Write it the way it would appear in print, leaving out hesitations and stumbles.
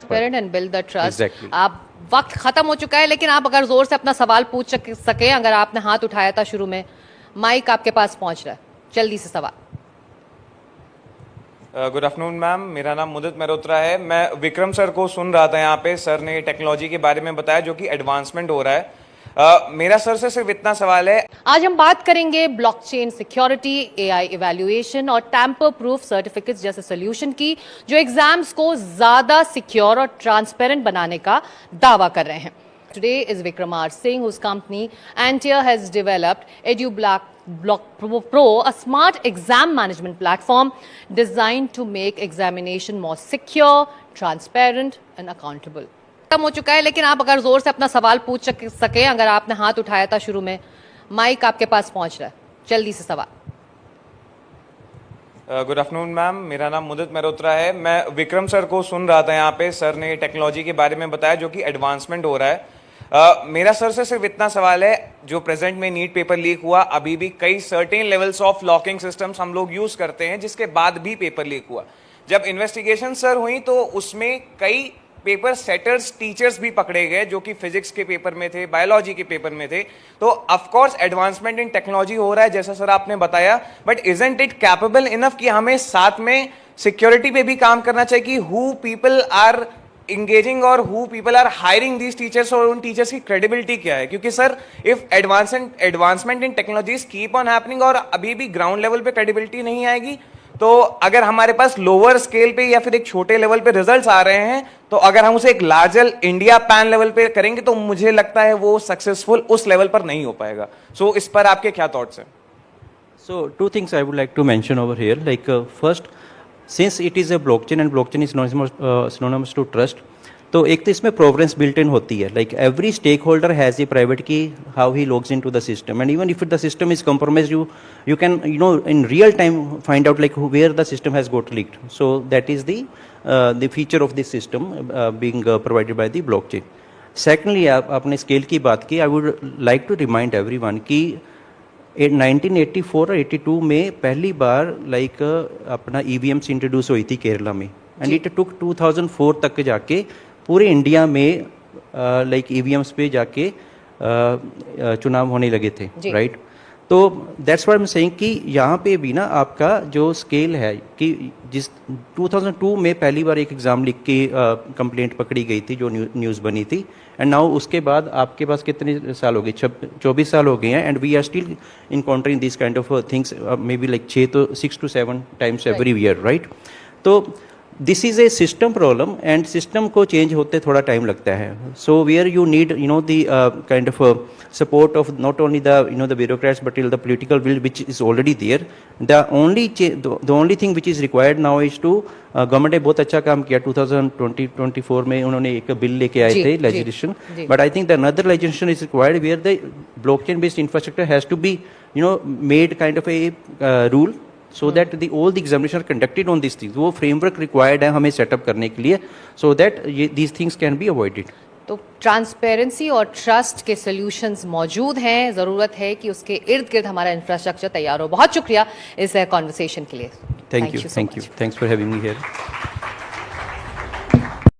Transparent and build the trust. Exactly. आप वक्त खत्म हो चुका है, लेकिन आप अगर जोर से अपना सवाल पूछ सके, अगर आपने हाथ उठाया था शुरू में, माइक आपके पास पहुंच रहा है, जल्दी से सवाल। गुड आफ्टरनून मैम, मेरा नाम मुदित मेहरोत्रा है। मैं विक्रम सर को सुन रहा था यहाँ पे, सर ने टेक्नोलॉजी के बारे में बताया जो कि एडवांसमेंट हो रहा है। मेरा सर से सिर्फ इतना सवाल है। आज हम बात करेंगे ब्लॉकचेन सिक्योरिटी, एआई इवैल्यूएशन और टैम्पर प्रूफ सर्टिफिकेट्स जैसे सॉल्यूशन की, जो एग्जाम्स को ज्यादा सिक्योर और ट्रांसपेरेंट बनाने का दावा कर रहे हैं। Today is Vikram R. Singh, whose company Antier has developed EduBlock Pro, a smart exam management platform designed to make examination more secure, transparent and accountable. खत्म हो चुका है, लेकिन आप अगर जोर से अपना सवाल पूछ सके, अगर आपने हाथ उठाया था शुरू में, माइक आपके पास पहुंच रहा है, जल्दी से सवाल। गुड आफ्टरनून मैम, मेरा नाम मुदित मेहरोत्रा है। मैं विक्रम सर को सुन रहा था यहाँ पे, सर ने टेक्नोलॉजी के बारे में बताया जो कि एडवांसमेंट हो रहा है। मेरा सर से सिर्फ इतना सवाल है, जो प्रेजेंट में नीट पेपर लीक हुआ, अभी भी कई certain levels of locking systems हम लोग यूज करते हैं, जिसके बाद भी पेपर लीक हुआ। जब इन्वेस्टिगेशन सर हुई तो उसमें कई पेपर सेटर्स टीचर्स भी पकड़े गए, जो कि फिजिक्स के पेपर में थे, बायोलॉजी के पेपर में थे। तो of course advancement in technology हो रहा है, जैसा सर आपने बताया, but isn't it capable enough कि हमें साथ में सिक्योरिटी पे भी काम करना चाहिए कि हु पीपल आर इंगेजिंग और who people are hiring these teachers, और उन टीचर्स की क्रेडिबिलिटी क्या है। क्योंकि sir if advancement in technologies keep on happening और अभी भी ग्राउंड लेवल पे क्रेडिबिलिटी नहीं आएगी, तो अगर हमारे पास लोअर स्केल पे या फिर एक छोटे लेवल पे रिजल्ट्स आ रहे हैं, तो अगर हम उसे एक लार्जर इंडिया पैन लेवल पे करेंगे तो मुझे लगता है वो सक्सेसफुल उस लेवल पर नहीं हो पाएगा। सो इस पर आपके क्या थॉट्स हैं? So two things I would like to mention over here. Like first, since it is a blockchain and blockchain is synonymous to trust, तो एक तो इसमें प्रोवरेंस बिल्ट इन होती है। Like every stakeholder has a private key how he logs in to the system, and even if the system is compromise, you can in real time find out like where the system has got leaked. So that is the feature of this system being provided by the blockchain. Secondly, आपने scale की बात की, I would like to remind everyone कि 1984 और 82 में पहली बार like अपना EVMs introduce हुई थी केरला में, एंड इट टुक 2004 तक जाके पूरे इंडिया में लाइक EVMs पे जाके चुनाव होने लगे थे, राइट? तो that's what I am saying कि यहाँ पे भी ना आपका जो स्केल है कि जिस 2002 में पहली बार एक एग्ज़ाम लिख के कंप्लेंट पकड़ी गई थी, जो न्यूज़ बनी थी, एंड नाउ उसके बाद आपके पास कितने साल हो गए? 24 साल हो गए हैं, and we are still encountering this kind of things, maybe like 6 to 7 times every year, right? तो this is a system problem, and system को चेंज होते थोड़ा टाइम लगता है। So where you need the kind of support of not only the bureaucrats but the political will which is already there. The only thing which is required now is to government ने बहुत अच्छा काम किया 2020-24 में, उन्होंने एक bill लेके आए थे legislation, but I think the another legislation is required where the blockchain based infrastructure has to be made kind of a rule, so that all the examinations are conducted on these things. वो framework required है हमें setup करने के लिए, so that these things can be avoided. तो transparency और trust के solutions मौजूद हैं, ज़रूरत है कि उसके इर्द गिर्द हमारा इंफ्रास्ट्रक्चर तैयार हो। बहुत शुक्रिया इस कॉन्वर्सेशन के लिए। Thank you, thanks for having me here.